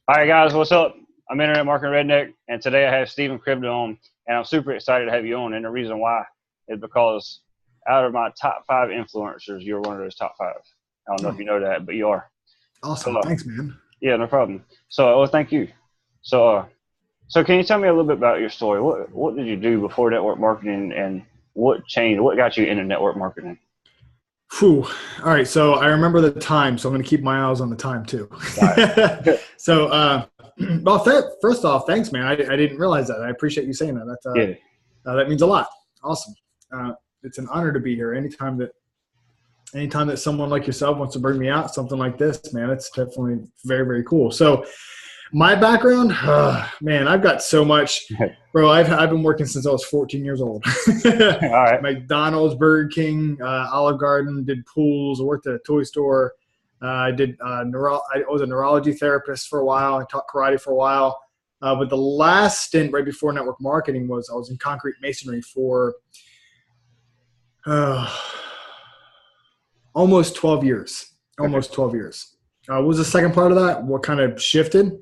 All right, guys, what's up? I'm Internet Marketing Redneck, and today I have Steven Krivda on, and I'm super excited to have you on. And the reason why is because out of my top 5 influencers, you're one of those top 5. I don't know if you know that, but you are. Awesome. Thanks, man. Yeah, no problem. So, thank you. So can you tell me a little bit about your story? What did you do before network marketing, and what changed? What got you into network marketing? Whew. All right. So I remember the time, so I'm going to keep my eyes on the time too. Right. So, first off, thanks, man. I didn't realize that. I appreciate you saying that. That means a lot. Awesome. It's an honor to be here. Anytime that someone like yourself wants to bring me out, something like this, man, it's definitely very, very cool. So my background, man, I've got so much, bro. I've been working since I was 14 years old. All right. McDonald's, Burger King, Olive Garden, did pools. I worked at a toy store. I was a neurology therapist for a while. I taught karate for a while. But the last stint right before network marketing was I was in concrete masonry for almost 12 years. Almost 12 years. What was the second part of that? What kind of shifted?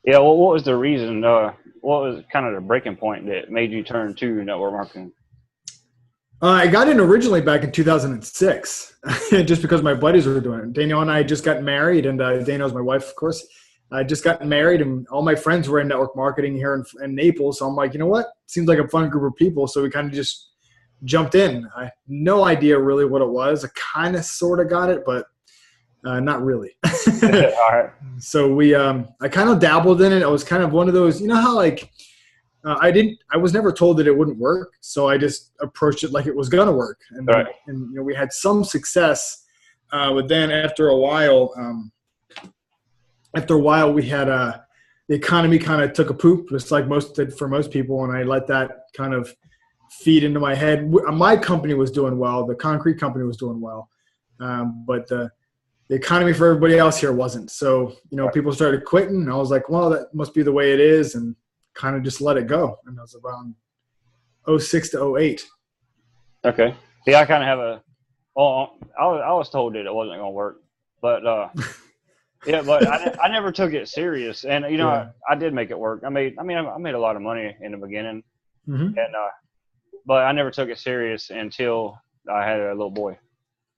Yeah, well, what was the reason? What was kind of the breaking point that made you turn to network marketing? I got in originally back in 2006, just because my buddies were doing it. Danielle and I had just gotten married, and Danielle's my wife, of course. I just gotten married, and all my friends were in network marketing here in Naples. So I'm like, you know what? Seems like a fun group of people. So we kind of just jumped in. I had no idea really what it was. I kind of sort of got it, but not really. All right. So I kind of dabbled in it. I was kind of one of those, you know how like, I was never told that it wouldn't work. So I just approached it like it was going to work. And, right. and you know, we had some success, but then after a while we had, the economy kind of took a poop, just like most did for most people. And I let that kind of feed into my head. My company was doing well. The concrete company was doing well. But the economy for everybody else here wasn't. So, you know, people started quitting, and I was like, well, that must be the way it is, and kind of just let it go. And that was around 06 to 08. Okay. Yeah, I kind of have I was told that it wasn't going to work, but yeah, but I never took it serious. And, you know, yeah. I did make it work. I made a lot of money in the beginning, and but I never took it serious until I had a little boy.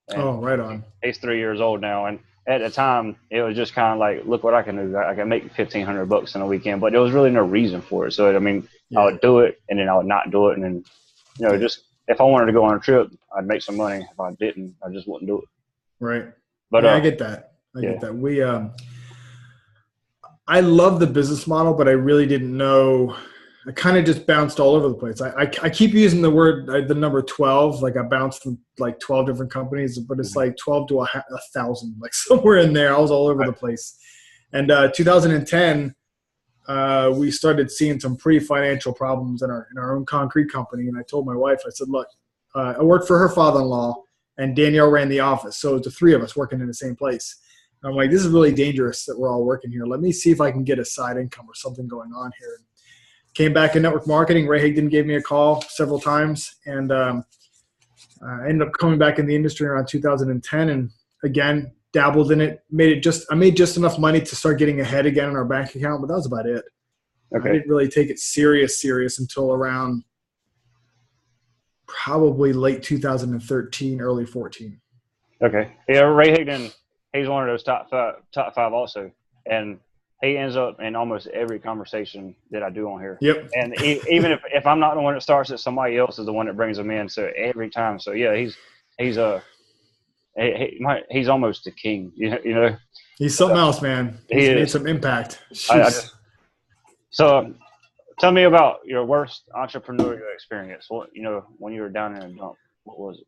And right on. He's 3 years old now, and at the time, it was just kind of like, look what I can do. I can make $1,500 in a weekend, but there was really no reason for it. So I mean, yeah. I would do it, and then I would not do it, and then, you know, just if I wanted to go on a trip, I'd make some money. If I didn't, I just wouldn't do it. Right. But yeah, I get that. I get that. I love the business model, but I really didn't know. I kind of just bounced all over the place. I keep using the number 12. Like I bounced from like 12 different companies, but it's like 12 to 1,000, like somewhere in there. I was all over the place. And 2010, we started seeing some pretty financial problems in our own concrete company. And I told my wife, I said, look, I worked for her father-in-law, and Danielle ran the office. So it's the 3 of us working in the same place. And I'm like, this is really dangerous that we're all working here. Let me see if I can get a side income or something going on here. Came back in network marketing. Ray Higdon gave me a call several times, and I ended up coming back in the industry around 2010, and again dabbled in it. I made just enough money to start getting ahead again in our bank account, but that was about it. Okay. I didn't really take it serious until around probably late 2013, early 14. Okay. Yeah, Ray Higdon, he's one of those top five also, and he ends up in almost every conversation that I do on here. Yep. And even if I'm not the one that starts it, somebody else is the one that brings them in. So every time. So yeah, he's almost the king. You know. He's something else, man. He's made some impact. So tell me about your worst entrepreneurial experience. What, you know, when you were down in a dump, what was it?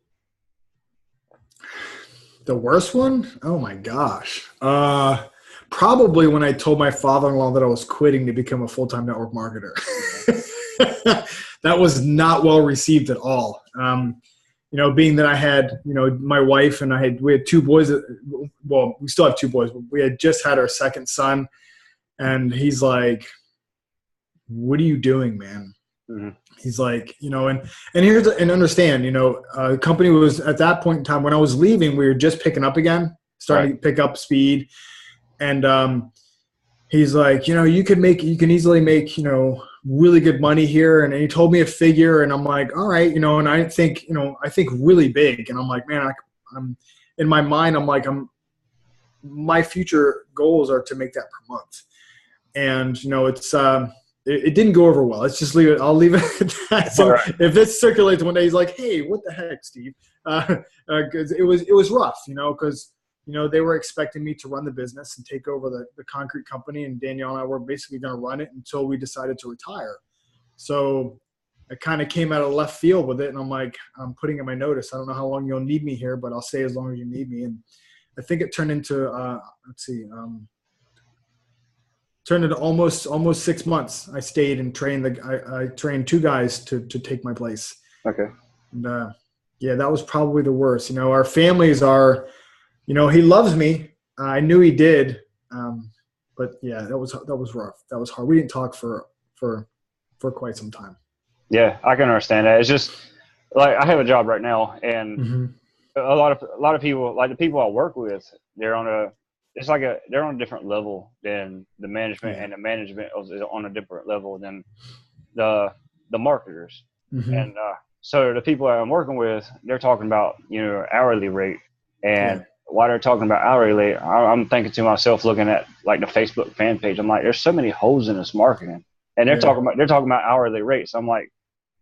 The worst one? Oh my gosh. Probably when I told my father-in-law that I was quitting to become a full-time network marketer. That was not well received at all. You know, being that I had, you know, my wife and we had 2 boys. Well, we still have 2 boys, but we had just had our second son. And he's like, what are you doing, man? Mm-hmm. He's like, you know, and understand, you know, the company was at that point in time when I was leaving, we were just picking up again, starting to pick up speed. And he's like, you can easily make, really good money here. And he told me a figure, and I'm like, all right, and I think really big. And I'm like, man, I'm in my mind, I'm like, my future goals are to make that per month. And, it's, it didn't go over well. Let's just leave it. I'll leave it at that. So right. If this circulates one day, he's like, hey, what the heck, Steve? Cause it was rough, cause they were expecting me to run the business and take over the concrete company, and Danielle and I were basically going to run it until we decided to retire. So I kind of came out of left field with it, and I'm like, I'm putting in my notice. I don't know how long you'll need me here, but I'll stay as long as you need me. And I think it turned into almost 6 months. I stayed and trained I trained 2 guys to take my place. Okay. And yeah, that was probably the worst. Our families are, he loves me. I knew he did. But yeah, that was rough. That was hard. We didn't talk for quite some time. Yeah, I can understand that. It's just like I have a job right now, and a lot of people, like the people I work with, they're on a different level than the management, and the management is on a different level than the marketers. And so the people I'm working with, they're talking about hourly rate, and while they're talking about hourly rate, I'm thinking to myself, looking at like the Facebook fan page, I'm like, there's so many holes in this marketing, and they're talking about hourly rates. I'm like,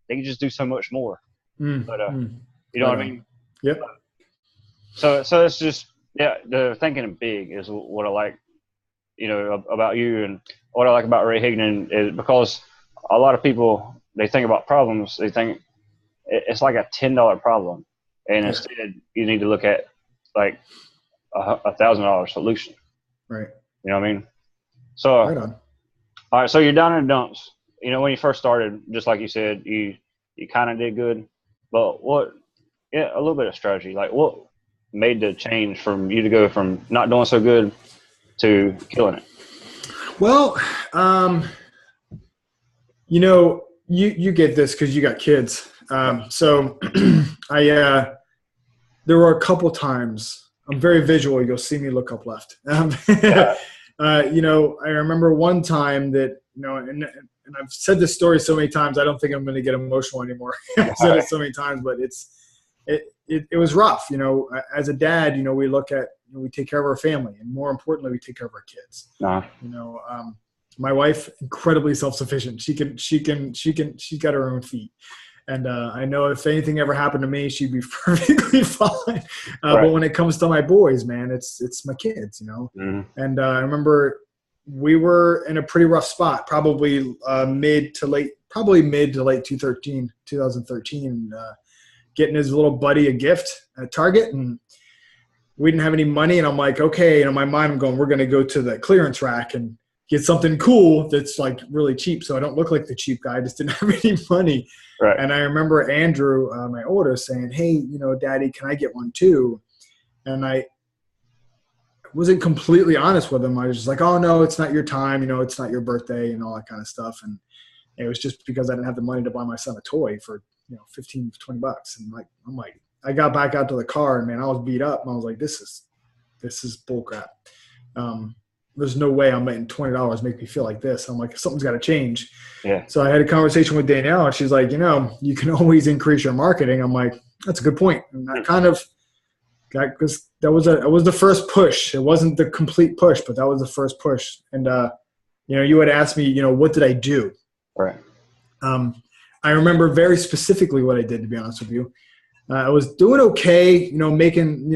they can just do so much more. But you know what I mean? Yep. So it's just, the thinking big is what I like, about you, and what I like about Ray Higdon is because a lot of people, they think about problems, they think it's like a $10 problem, and instead you need to look at like $1,000 solution. Right. You know what I mean? So, right on. All right. So you're down in the dumps. When you first started, just like you said, you kind of did good, but a little bit of strategy, like what made the change from you to go from not doing so good to killing it? Well, you get this because you got kids. So there were a couple times, I'm very visual. You'll see me look up left. I remember one time that, and I've said this story so many times, I don't think I'm going to get emotional anymore. I've said it so many times, but it was rough. As a dad, we take care of our family, and more importantly, we take care of our kids. My wife, incredibly self-sufficient. She got her own feet. And I know if anything ever happened to me, she'd be perfectly fine. But when it comes to my boys, man, it's my kids, And I remember we were in a pretty rough spot, probably mid to late 2013, getting his little buddy a gift at Target, and we didn't have any money. And I'm like, okay, in my mind, I'm going, we're going to go to the clearance rack and get something cool that's like really cheap, so I don't look like the cheap guy. I just didn't have any money. Right. And I remember Andrew, my oldest, saying, hey, Daddy, can I get one too? And I wasn't completely honest with him. I was just like, oh, no, it's not your time. It's not your birthday and all that kind of stuff. And it was just because I didn't have the money to buy my son a toy for, $15, $20. And I'm like, I got back out to the car, and man, I was beat up. And I was like, this is bullcrap. There's no way I'm letting $20 make me feel like this. I'm like, something's got to change. Yeah. So I had a conversation with Danielle, and she's like, you can always increase your marketing. I'm like, that's a good point. And that was the first push. It wasn't the complete push, but that was the first push. And, you had asked me, what did I do? Right. I remember very specifically what I did, to be honest with you. I was doing okay, making,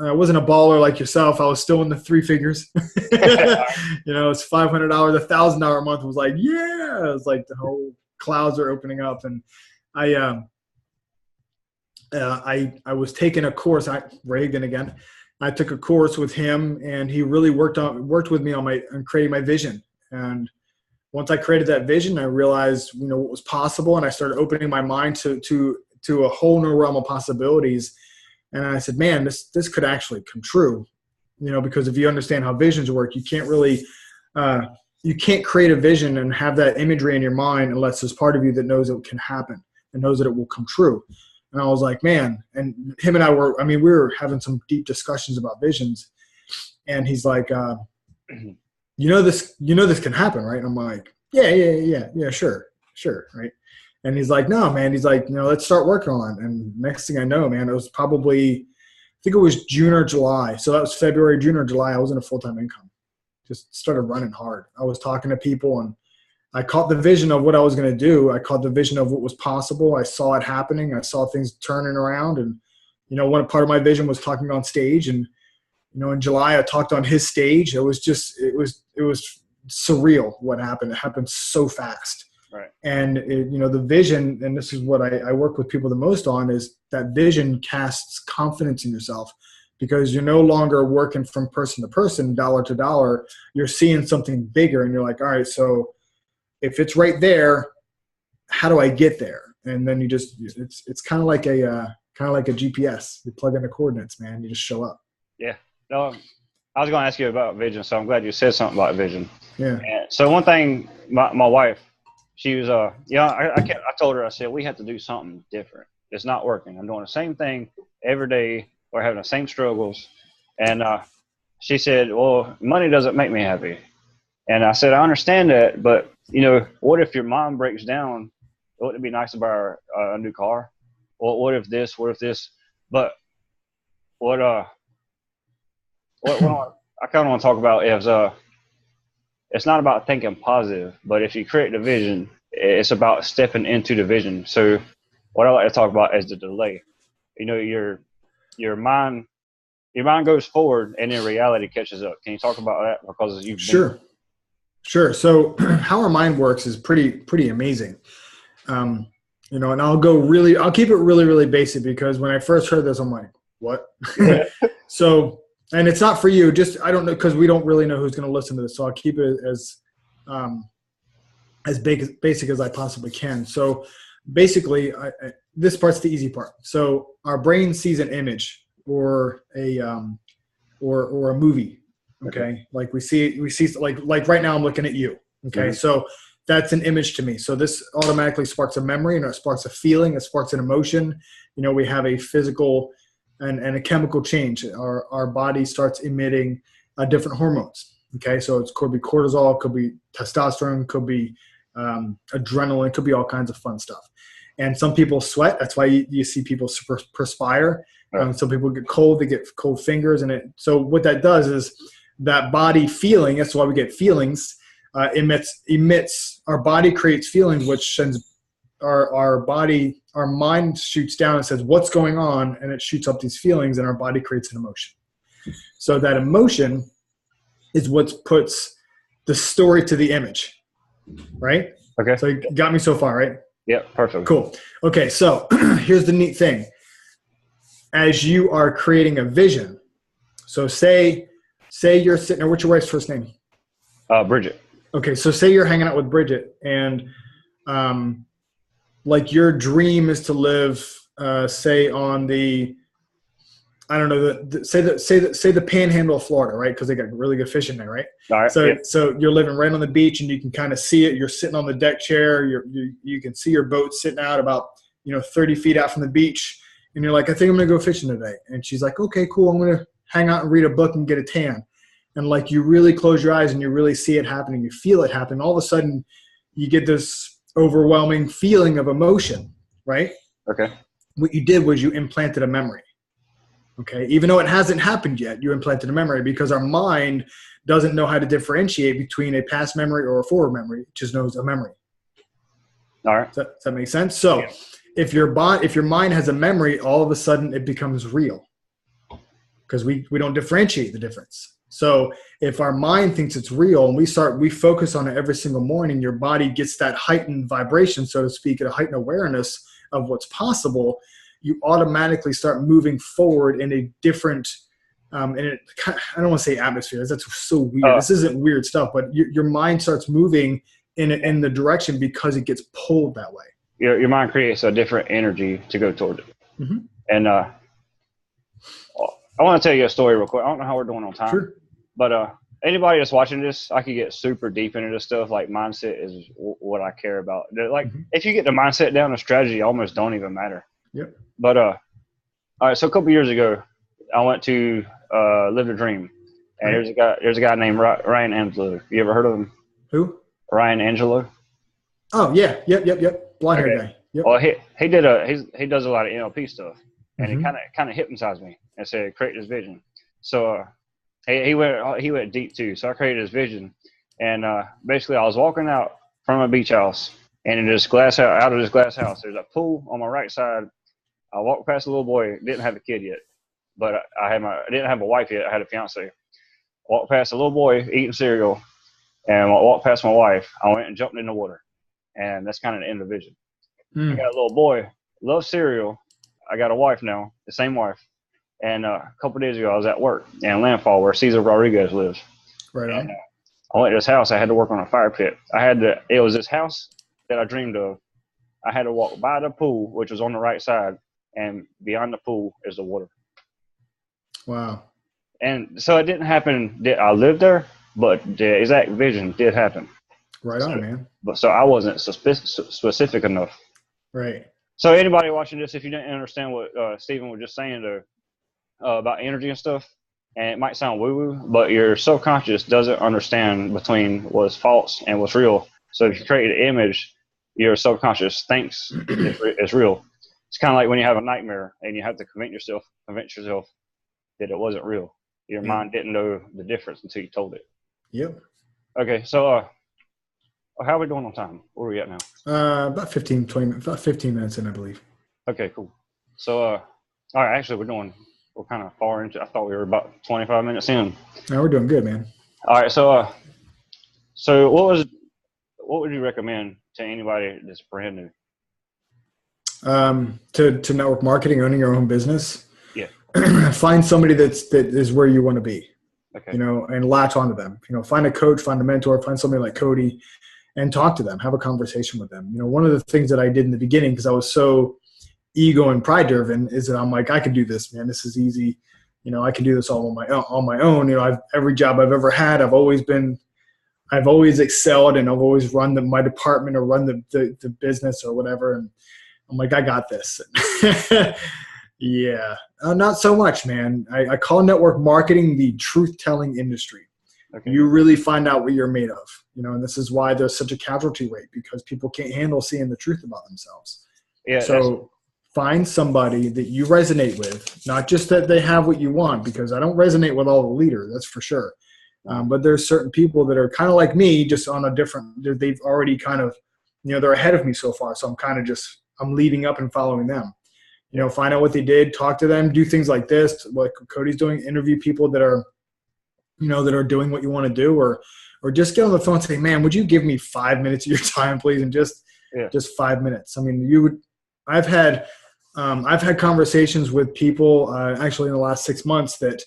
I wasn't a baller like yourself. I was still in the 3 figures. It's $500, $1,000 a month was like, yeah. It was like the whole clouds are opening up. And I was taking a course. Reagan again. I took a course with him, and he really worked with me on creating my vision. And once I created that vision, I realized what was possible, and I started opening my mind to a whole new realm of possibilities. And I said, man, this could actually come true, because if you understand how visions work, you can't really, you can't create a vision and have that imagery in your mind unless there's part of you that knows it can happen and knows that it will come true. And I was like, man, and him and I we were having some deep discussions about visions. And he's like, this can happen, right? And I'm like, yeah, sure. Right. And he's like, no, man. He's like, let's start working on it. And next thing I know, man, it was probably, I think it was June or July. So that was February, June or July. I was in a full-time income. Just started running hard. I was talking to people, and I caught the vision of what I was going to do. I caught the vision of what was possible. I saw it happening. I saw things turning around. And, one part of my vision was talking on stage. And, in July, I talked on his stage. It was surreal what happened. It happened so fast. Right. And, the vision, and this is what I work with people the most on, is that vision casts confidence in yourself, because you're no longer working from person to person, dollar to dollar. You're seeing something bigger, and you're like, all right, so if it's right there, how do I get there? And then it's kind of like a GPS. You plug in the coordinates, man. You just show up. Yeah. No, I was going to ask you about vision, so I'm glad you said something about vision. Yeah. And so one thing, my wife, she was, I told her, I said, we have to do something different. It's not working. I'm doing the same thing every day. We're having the same struggles. And she said, well, money doesn't make me happy. And I said, I understand that, but, what if your mom breaks down? Wouldn't it be nice to buy a new car? Or what if this? But what I kind of want to talk about is it's not about thinking positive, but if you create the vision, it's about stepping into the vision. So what I like to talk about is the delay. Your mind goes forward, and then reality catches up. Can you talk about that? Because you've Sure. So how our mind works is pretty amazing. And I'll keep it really, really basic, because when I first heard this, I'm like, what? So, and it's not for you, I don't know, because we don't really know who's going to listen to this. So I'll keep it as basic as I possibly can. So basically, this part's the easy part. So our brain sees an image or a movie. Okay. Like we see like right now I'm looking at you. Okay. Mm-hmm. So that's an image to me. So this automatically sparks a memory, and it sparks a feeling, it sparks an emotion. We have a physical and a chemical change. Our body starts emitting different hormones. Okay. So it could be cortisol, it could be testosterone, could be adrenaline, it could be all kinds of fun stuff. And some people sweat. That's why you see people perspire. Right. Some people get cold, they get cold fingers. So what that does is that body feeling, that's why we get feelings, emits, our body creates feelings, which sends our mind shoots down and says, what's going on? And it shoots up these feelings, and our body creates an emotion. So that emotion is what puts the story to the image, right? Okay. So you got me so far, right? Yeah, perfect. Cool. Okay, so here's the neat thing. As you are creating a vision, so say you're sitting there, what's your wife's first name? Bridget. Okay, so say you're hanging out with Bridget, and like your dream is to live, say on the, I don't know, say the panhandle of Florida, right? Because they got really good fishing there, right? All right. So you're living right on the beach, and you can kind of see it. You're sitting on the deck chair. You can see your boat sitting out about 30 feet out from the beach, and you're like, I think I'm gonna go fishing today. And she's like, okay, cool. I'm gonna hang out and read a book and get a tan. And like you really close your eyes and you really see it happening. You feel it happen. All of a sudden, you get this overwhelming feeling of emotion, right? Okay. What you did was you implanted a memory. Okay. Even though it hasn't happened yet, you implanted a memory, because our mind doesn't know how to differentiate between a past memory or a forward memory. It just knows a memory. All right. Does that make sense? So yeah. If your mind has a memory, all of a sudden it becomes real, because we don't differentiate the difference. So if our mind thinks it's real and we focus on it every single morning, your body gets that heightened vibration, so to speak, a heightened awareness of what's possible. You automatically start moving forward in a different, I don't want to say atmosphere. That's so weird. This isn't weird stuff, but your mind starts moving in the direction because it gets pulled that way. Your mind creates a different energy to go toward it. Mm-hmm. And I want to tell you a story real quick. I don't know how we're doing on time. Sure. But anybody that's watching this, I could get super deep into this stuff. Like mindset is what I care about. Like if you get the mindset down, the strategy almost don't even matter. Yep. But all right. So a couple years ago, I went to live a dream, And there's a guy named Ryan Angelo. You ever heard of him? Who? Ryan Angelo. Oh yeah, yep. Blonde hair guy. Yep. Well, he does a lot of NLP stuff, and he kind of hypnotized me and said create this vision. So he went deep too. So I created this vision, and basically I was walking out from a beach house, and in this out of this glass house, there's a pool on my right side. I walked past a little boy, didn't have a kid yet, but I didn't have a wife yet. I had a fiance. Walked past a little boy eating cereal, and I walked past my wife. I went and jumped in the water, and that's kind of the end of the vision. I got a little boy, loves cereal. I got a wife now, the same wife. And a couple of days ago, I was at work in Landfall where Cesar Rodriguez lives. Right on. I went to this house. I had to work on a fire pit. It was this house that I dreamed of. I had to walk by the pool, which was on the right side, and beyond the pool is the water. Wow. And so it didn't happen that I lived there, but the exact vision did happen. Right on, man. But so I wasn't specific enough. Right. So anybody watching this, if you didn't understand what Steven was just saying about energy and stuff, and it might sound woo-woo, but your subconscious doesn't understand between what's false and what's real. So if you create an image, your subconscious thinks it's real. It's kind of like when you have a nightmare and you have to convince yourself that it wasn't real. Your mind didn't know the difference until you told it. Yep. Okay, so how are we doing on time? Where are we at now? About 15 minutes in, I believe. Okay, cool. So, all right, actually, we're kind of far into, I thought we were about 25 minutes in. No, we're doing good, man. All right, so what would you recommend to anybody that's brand new? To network marketing, owning your own business. Yeah. Find somebody that is where you want to be. Okay. And latch onto them. Find a coach, find a mentor, find somebody like Cody, and talk to them. Have a conversation with them. One of the things that I did in the beginning, because I was so ego and pride driven, is that I'm like, I can do this, man. This is easy. I can do this all on my own. Every job I've ever had, I've always excelled, and I've always run my department or run the business or whatever. And I'm like, I got this. Yeah, not so much, man. I call network marketing the truth-telling industry. Okay. You really find out what you're made of, and this is why there's such a casualty rate, because people can't handle seeing the truth about themselves. Yeah. So find somebody that you resonate with, not just that they have what you want, because I don't resonate with all the leaders, that's for sure. But there's certain people that are kind of like me, just on a different, they've already kind of, they're ahead of me so far. So I'm kind of I'm leading up and following them. Find out what they did, talk to them, do things like this, what Cody's doing, interview people that are, that are doing what you want to do, or just get on the phone and say, man, would you give me 5 minutes of your time, please? And just 5 minutes. I mean, I've had conversations with people, actually in the last 6 months that,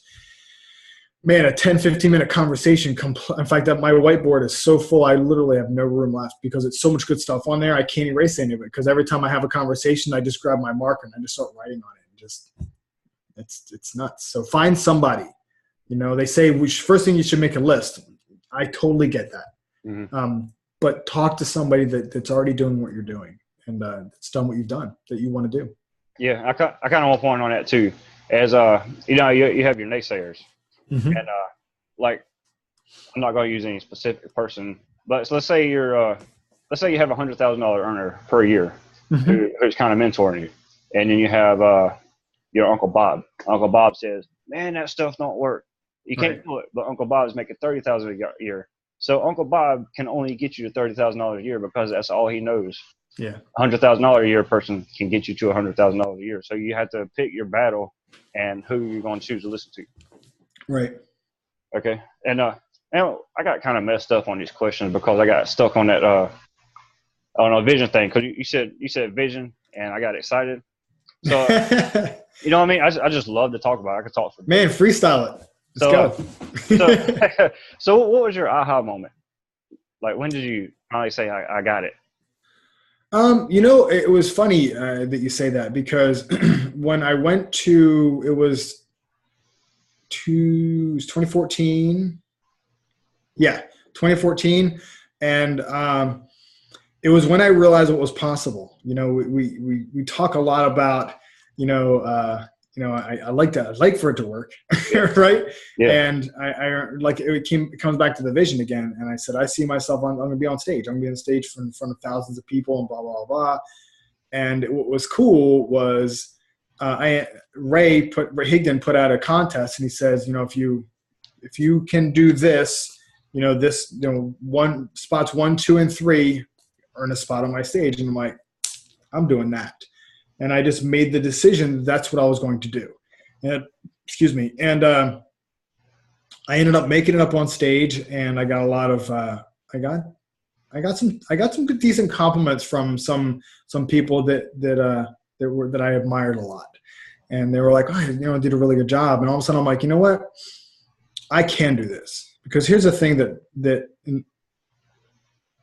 man, a 10, 15-minute conversation. In fact, my whiteboard is so full, I literally have no room left because it's so much good stuff on there. I can't erase any of it, because every time I have a conversation, I just grab my marker and I just start writing on it. And it's nuts. So find somebody. They say first thing you should make a list. I totally get that. Mm-hmm. But talk to somebody that's already doing what you're doing and that's done what you've done that you want to do. Yeah, I kind of want to point on that too. As you have your naysayers. Mm-hmm. And I'm not going to use any specific person, but let's say you have a $100,000 earner per year, mm-hmm. who's kind of mentoring you, and then you have your Uncle Bob. Uncle Bob says, "Man, that stuff don't work. You can't do it." But Uncle Bob's making $30,000 a year, so Uncle Bob can only get you to $30,000 a year because that's all he knows. Yeah, $100,000 a year person can get you to $100,000 a year. So you have to pick your battle and who you're going to choose to listen to. Right. Okay. And I got kind of messed up on these questions because I got stuck on that vision thing. Cause you said vision, and I got excited. So you know what I mean? I just love to talk about it. I could talk for man, freestyle it. Let's go. So what was your aha moment? Like, when did you finally say I got it? It was funny that you say that, because when I went to, it was 2014. Yeah, 2014. And it was when I realized what was possible. We talk a lot about, I like for it to work, right? Yeah. And I like it comes back to the vision again. And I said, I see myself I'm going to be on stage. I'm going to be on stage in front of thousands of people and blah, blah, blah. And what was cool was Ray Higdon put out a contest, and he says, if you can do this, spots 1, 2, and 3 earn a spot on my stage. And I'm like, I'm doing that. And I just made the decision that's what I was going to do. And I ended up making it up on stage, and I got a lot of I got some good, decent compliments from some people that I admired a lot. And they were like, I did a really good job. And all of a sudden I'm like, you know what? I can do this. Because here's the thing that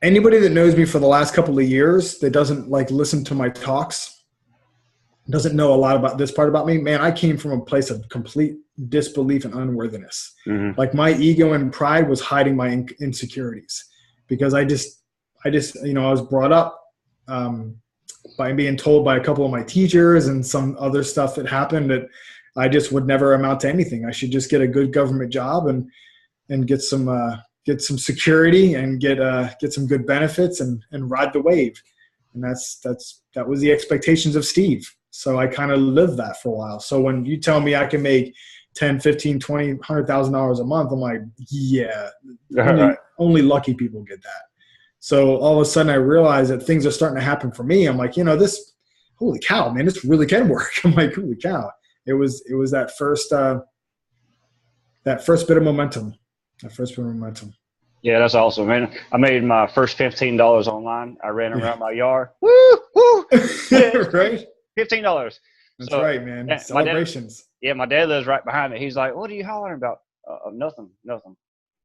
anybody that knows me for the last couple of years that doesn't listen to my talks, doesn't know a lot about this part about me, man, I came from a place of complete disbelief and unworthiness. Mm-hmm. Like my ego and pride was hiding my insecurities, because I was brought up by being told by a couple of my teachers and some other stuff that happened that I just would never amount to anything. I should just get a good government job and get some security and get some good benefits and ride the wave. And that was the expectations of Steve. So I kind of lived that for a while. So when you tell me I can make $10, $15, $20, $100,000 a month, I'm like, yeah, only lucky people get that. So all of a sudden I realized that things are starting to happen for me. I'm like, this, holy cow, man, this really can work. I'm like, holy cow. It was that first bit of momentum. Yeah, that's awesome, man. I made my first $15 online. I ran around my yard. Woo! Right? $15. That's right, man. Celebrations. My dad lives right behind me. He's like, "What are you hollering about?" Nothing.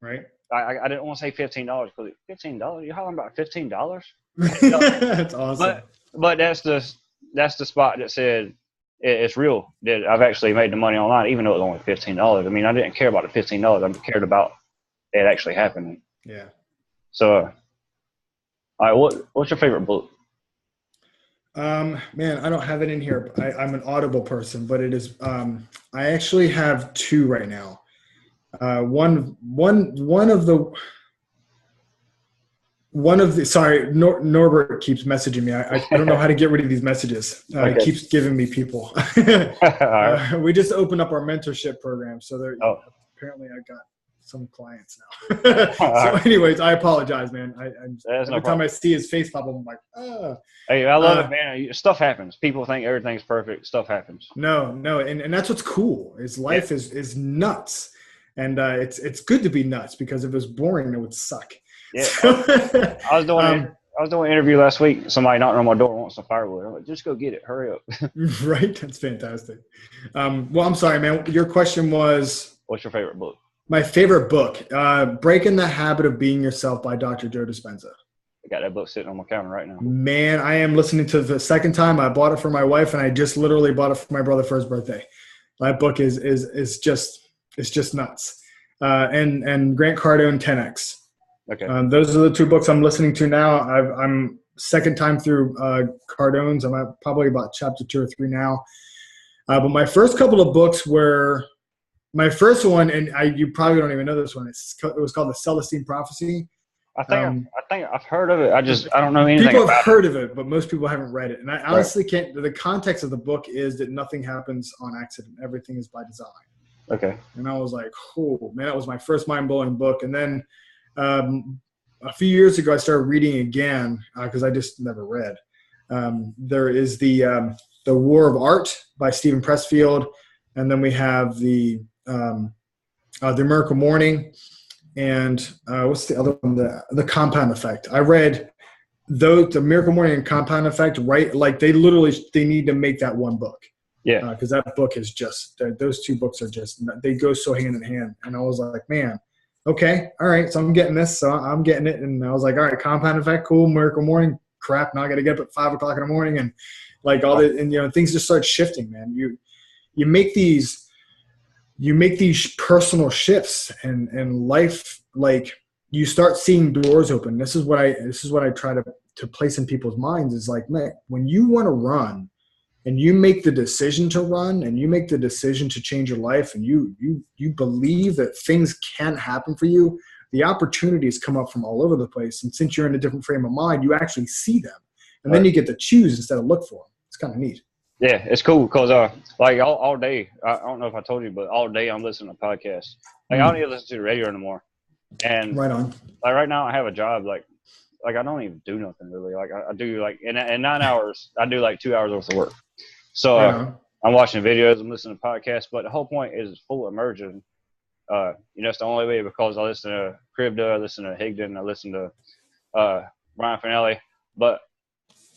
Right. I didn't want to say $15 because $15. You hollering about $15? That's awesome. But that's the spot that said it's real. That I've actually made the money online, even though it was only $15. I mean, I didn't care about the $15. I cared about it actually happening. Yeah. So, all right, what's your favorite book? Man, I don't have it in here. I'm an Audible person, but it is. I actually have 2 right now. Sorry, Norbert keeps messaging me. I don't know how to get rid of these messages. Okay. He keeps giving me people. We just opened up our mentorship program, so apparently I got some clients now. So anyways, I apologize, man. Every time I see his face pop up, I'm like, oh. Hey, I love it, man. Stuff happens. People think everything's perfect. Stuff happens. No. And that's what's cool is life is nuts. And it's good to be nuts, because if it was boring, it would suck. Yeah. I was doing an interview last week. Somebody knocked on my door, wants some firewood. I'm like, just go get it. Hurry up. Right. That's fantastic. Well, I'm sorry, man. Your question was? What's your favorite book? My favorite book, Breaking the Habit of Being Yourself by Dr. Joe Dispenza. I got that book sitting on my counter right now. Man, I am listening to the second time. I bought it for my wife, and I just literally bought it for my brother for his birthday. That book is just nuts. And Grant Cardone 10X. Okay. Those are the 2 books I'm listening to now. I'm second time through Cardone's. I'm at probably about chapter 2 or 3 now. But my first couple of books were. My first one, and you probably don't even know this one. It was called The Celestine Prophecy. I think I've heard of it. I don't know anything about it. People have heard it. of it, but most people haven't read it. And I honestly can't. The context of the book is that nothing happens on accident. Everything is by design. Okay. And I was like, oh, man, that was my first mind-blowing book. And then a few years ago, I started reading again because I just never read. There is the War of Art by Steven Pressfield. And then we have the Miracle Morning, and what's the other one? The Compound Effect. I read the Miracle Morning and Compound Effect, right? Like they need to make that one book. Yeah. Because that book is just those 2 books are they go so hand in hand. And I was like, man, okay, all right, so I'm getting this, so I'm getting it. And I was like, all right, Compound Effect, cool. Miracle Morning, crap. Now I got to get up at 5 o'clock in the morning, and like all the and things just start shifting, man. You make these personal shifts and life, like you start seeing doors open. This is what I try to place in people's minds is like, man, when you want to run, and you make the decision to run, and you make the decision to change your life, and you believe that things can happen for you, the opportunities come up from all over the place. And since you're in a different frame of mind, you actually see them, and then you get to choose instead of look for them. It's kind of neat. Yeah, it's cool because like all day, I don't know if I told you, but all day I'm listening to podcasts. Like I don't even listen to the radio anymore. And right on. Like right now I have a job like I don't even do nothing really. Like I do like in 9 hours I do like 2 hours worth of work. So I'm watching videos, I'm listening to podcasts, but the whole point is full immersion. It's the only way because I listen to Krivda, I listen to Higdon, I listen to Ryan Finelli, but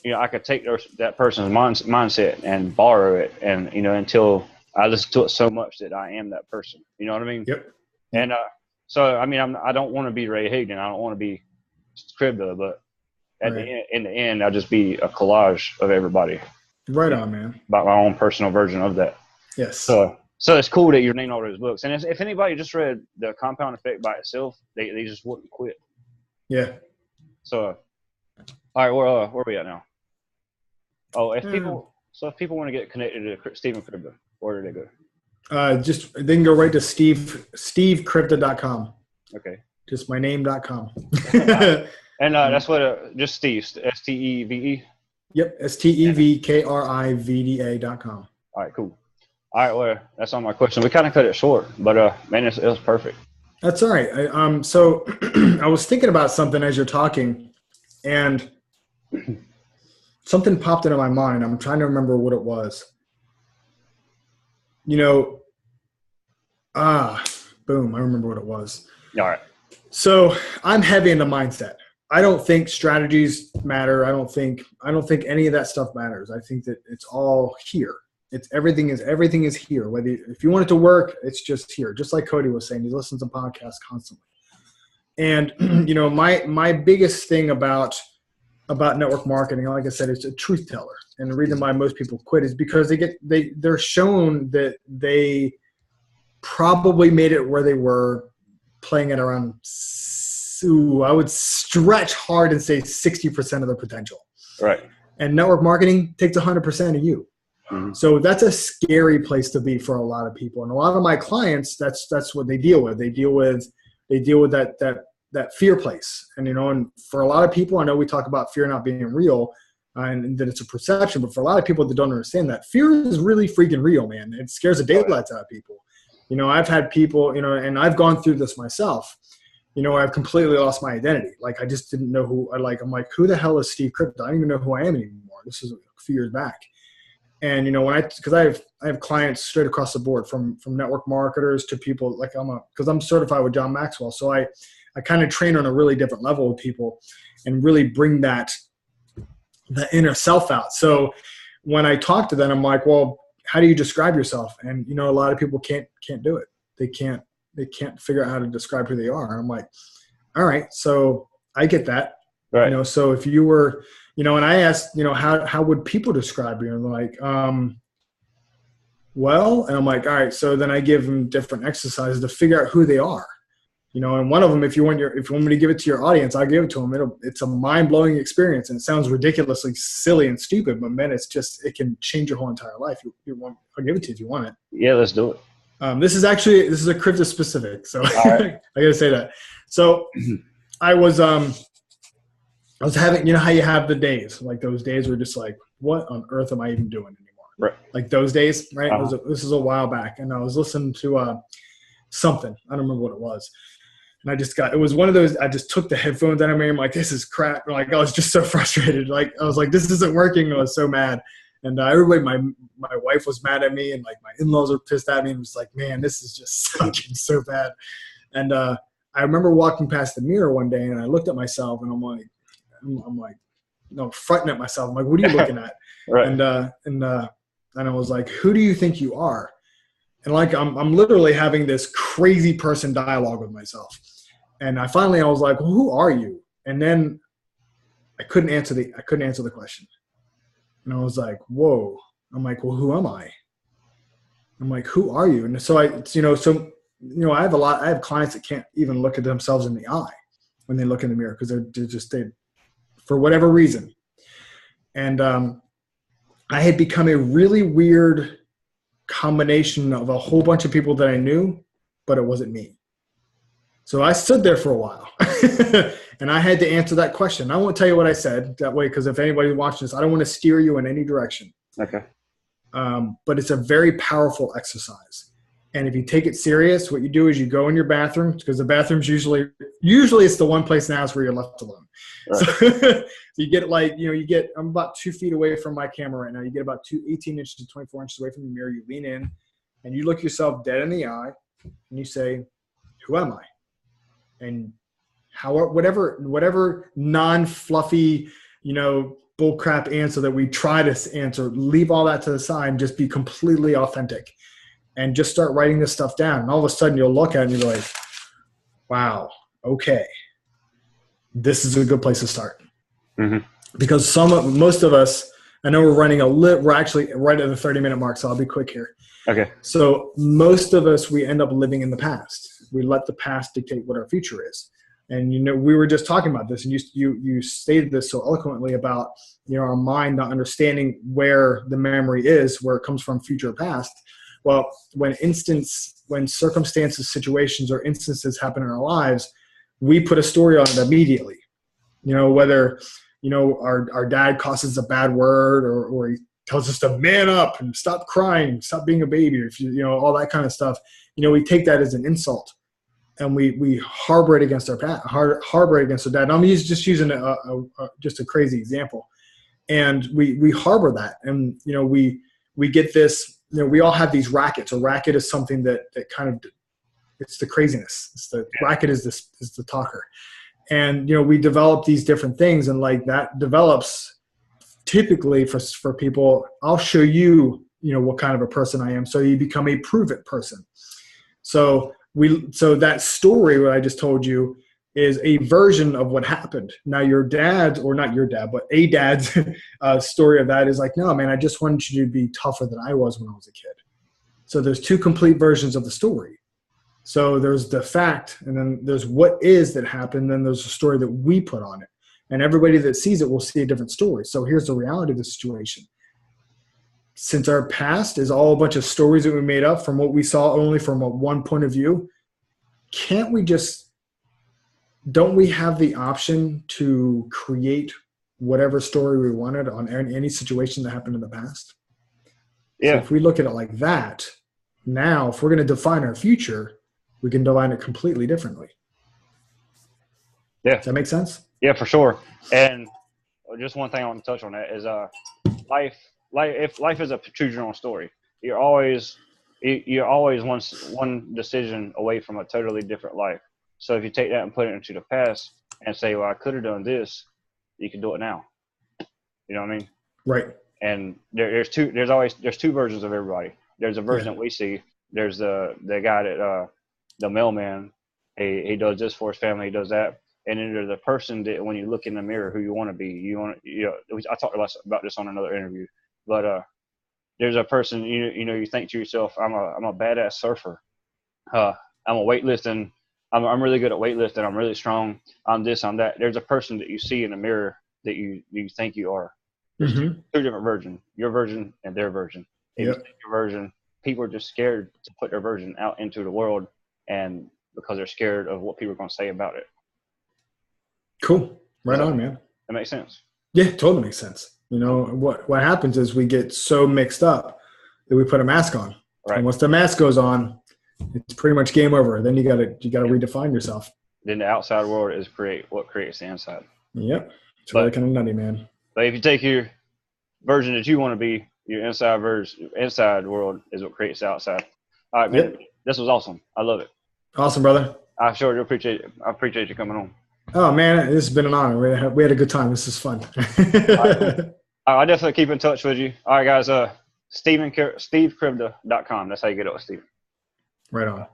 I could take that person's mindset and borrow it, and until I listen to it so much that I am that person. You know what I mean? Yep. And so I mean, I don't want to be Ray Higdon, I don't want to be Krivda, but in the end, I'll just be a collage of everybody. Right on, man. About my own personal version of that. Yes. So it's cool that you're naming all those books. And if anybody just read The Compound Effect by itself, they just wouldn't quit. Yeah. So, all right, where are we at now? Oh, if people want to get connected to Steven Krivda, where do they go? They can go right to stevekrivda.com. Okay. Just my name.com. And that's what just Steve, Steve. Yep, STEVKRIVDA.com. All right, cool. All right, well, that's all my question. We kind of cut it short, but man, it was perfect. That's all right. So I was thinking about something as you're talking, and something popped into my mind. I'm trying to remember what it was. Boom, I remember what it was. All right. So I'm heavy into mindset. I don't think strategies matter. I don't think any of that stuff matters. I think that it's all here. Everything is here. If you want it to work, it's just here. Just like Cody was saying, he listens to podcasts constantly. And my biggest thing about network marketing, like I said, it's a truth teller. And the reason why most people quit is because they're shown that they probably made it where they were playing at around, I would stretch hard and say 60% of their potential. Right. And network marketing takes 100% of you. Mm-hmm. So that's a scary place to be for a lot of people. And a lot of my clients, that's what they deal with. They deal with that fear place. And, and for a lot of people, I know we talk about fear not being real and that it's a perception, but for a lot of people that don't understand that, fear is really freaking real, man. It scares the daylights out of people. I've had people, and I've gone through this myself. I've completely lost my identity. Like I just didn't know who I'm like, who the hell is Steve Krivda? I don't even know who I am anymore. This is a few years back. And, because I have clients straight across the board from network marketers to people like because I'm certified with John Maxwell. So I kind of train on a really different level with people and really bring the inner self out. So when I talk to them, I'm like, well, how do you describe yourself? And, a lot of people can't do it. They can't figure out how to describe who they are. And I'm like, all right, so I get that. Right. So if you were, and I asked, how would people describe you? And they're like, well, and I'm like, all right. So then I give them different exercises to figure out who they are, and one of them, if you want me to give it to your audience, I'll give it to them. It's a mind-blowing experience. And it sounds ridiculously silly and stupid, but man, it can change your whole entire life. I'll give it to you if you want it. Yeah, let's do it. This is a Krivda specific. So right. I gotta say that. So I was having, how you have the days, like those days were just like, what on earth am I even doing anymore? Right. Like those days, right? This is a while back. And I was listening to something. I don't remember what it was. And it was one of those, I just took the headphones out of me. I'm like, this is crap. Like, I was just so frustrated. Like, I was like, this isn't working. I was so mad. And everybody, my wife was mad at me, and like my in-laws were pissed at me, and was like, man, this is just sucking so bad. And I remember walking past the mirror one day, and I looked at myself, and I'm like, fronting at myself. I'm like, what are you looking at? Right. And I was like, who do you think you are? And like, I'm literally having this crazy person dialogue with myself. And I was like, well, who are you? And then I couldn't answer the question. And I was like, whoa. I'm like, well, who am I? I'm like, who are you? And so I have clients that can't even look at themselves in the eye when they look in the mirror because they're for whatever reason. And I had become a really weird combination of a whole bunch of people that I knew, but it wasn't me. So I stood there for a while and I had to answer that question. I won't tell you what I said that way, because if anybody watching this, I don't want to steer you in any direction. Okay. But it's a very powerful exercise. And if you take it serious, what you do is you go in your bathroom, because the bathroom's usually it's the one place in the house where you're left alone. Right. So you get I'm about 2 feet away from my camera right now. You get about 18 inches to 24 inches away from the mirror. You lean in and you look yourself dead in the eye and you say, who am I? And whatever non-fluffy, bullcrap answer that we try to answer, leave all that to the side and just be completely authentic and just start writing this stuff down. And all of a sudden you'll look at it and you're like, wow, okay, this is a good place to start. Mm-hmm. Because most of us, I know we're actually right at the 30-minute mark, so I'll be quick here. Okay. So most of us, we end up living in the past. We let the past dictate what our future is. And, we were just talking about this, and you stated this so eloquently about, our mind not understanding where the memory is, where it comes from, future or past. Well, when circumstances, situations, or instances happen in our lives, we put a story on it immediately. Whether, our dad calls us a bad word, or he tells us to man up and stop crying, stop being a baby, or all that kind of stuff. We take that as an insult. And we harbor it against harbor it against our dad. And I'm just using just a crazy example. And we harbor that. And, we get this, we all have these rackets. A racket is something that kind of, it's the craziness. Racket is the talker. And, we develop these different things, and like that develops typically for people. I'll show you, what kind of a person I am. So you become a prove it person. So that story, what I just told you, is a version of what happened. Now your dad, or not your dad, but a dad's story of that is like, no, man, I just wanted you to be tougher than I was when I was a kid. So there's two complete versions of the story. So there's the fact, and then there's what is that happened, then there's a story that we put on it. And everybody that sees it will see a different story. So here's the reality of the situation. Since our past is all a bunch of stories that we made up from what we saw only from one point of view, don't we have the option to create whatever story we wanted on any situation that happened in the past? Yeah. So if we look at it like that, now if we're going to define our future, we can define it completely differently. Yeah. Does that make sense? Yeah, for sure. And just one thing I want to touch on that is if life is a choose your own story, you're always one decision away from a totally different life. So if you take that and put it into the past and say, well, I could have done this, you can do it now. You know what I mean? Right. And there's two versions of everybody. There's a version that we see. There's the guy that the mailman, he does this for his family, he does that. And then there's the person that when you look in the mirror who you want to be, I talked about this on another interview, but there's a person, you think to yourself, I'm a badass surfer. I'm a weightlifting. I'm really good at weightlifting. I'm really strong. I'm this, I'm that. There's a person that you see in the mirror that you think you are. There's two different versions, your version and their version. If you take your version, people are just scared to put their version out into the world, and because they're scared of what people are going to say about it. Cool. Right on, man. That makes sense. Yeah, totally makes sense. What happens is we get so mixed up that we put a mask on. Right. And once the mask goes on, it's pretty much game over. Then you gotta redefine yourself. Then the outside world is what creates the inside. Yep. It's really kind of nutty, man. But if you take your version that you want to be, your inside world is what creates the outside. All right, man. Yep. This was awesome. I love it. Awesome, brother. I sure do appreciate it. I appreciate you coming on. Oh, man, this has been an honor. We had a good time. This is fun. I'll definitely keep in touch with you. All right, guys. SteveKrivda.com. That's how you get it with Steven. Right on.